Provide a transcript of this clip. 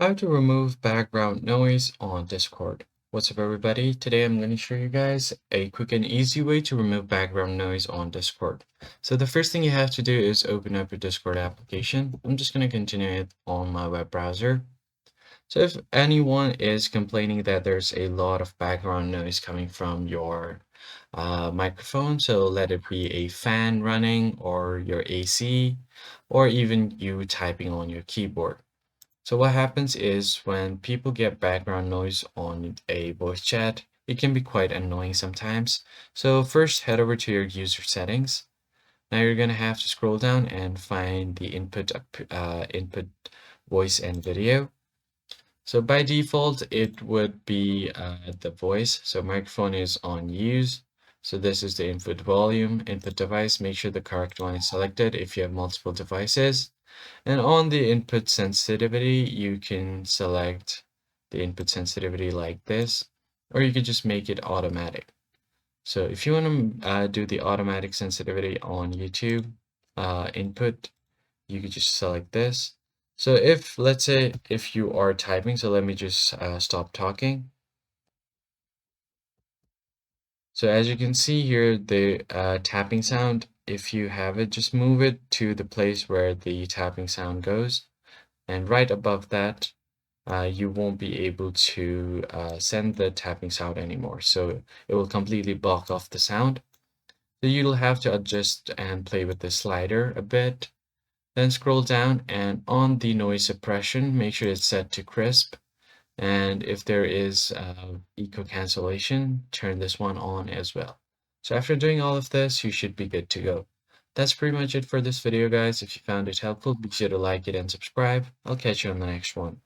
How to remove background noise on Discord. What's up everybody? Today I'm going to show you guys a quick and easy way to remove background noise on Discord. So the first thing you have to do is open up your Discord application. I'm just going to continue it on my web browser. So if anyone is complaining that there's a lot of background noise coming from your microphone, so let it be a fan running or your AC or even you typing on your keyboard. So what happens is when people get background noise on a voice chat, it can be quite annoying sometimes. So first head over to your user settings. Now you're gonna have to scroll down and find the input voice and video. So by default, it would be the voice. So microphone is on use. So this is the input volume, input device. Make sure the correct one is selected if you have multiple devices. And on the input sensitivity, you can select the input sensitivity like this, or you could just make it automatic. So if you want to do the automatic sensitivity on YouTube input, you could just select this. So if, let's say, if you are typing, so let me just stop talking. So as you can see here, the tapping sound, if you have it, just move it to the place where the tapping sound goes. And right above that, you won't be able to send the tapping sound anymore. So it will completely block off the sound. So you'll have to adjust and play with the slider a bit. Then scroll down and on the noise suppression, make sure it's set to crisp. And if there is echo cancellation, turn this one on as well. So after doing all of this, you should be good to go. That's pretty much it for this video, guys. If you found it helpful, be sure to like it and subscribe. I'll catch you on the next one.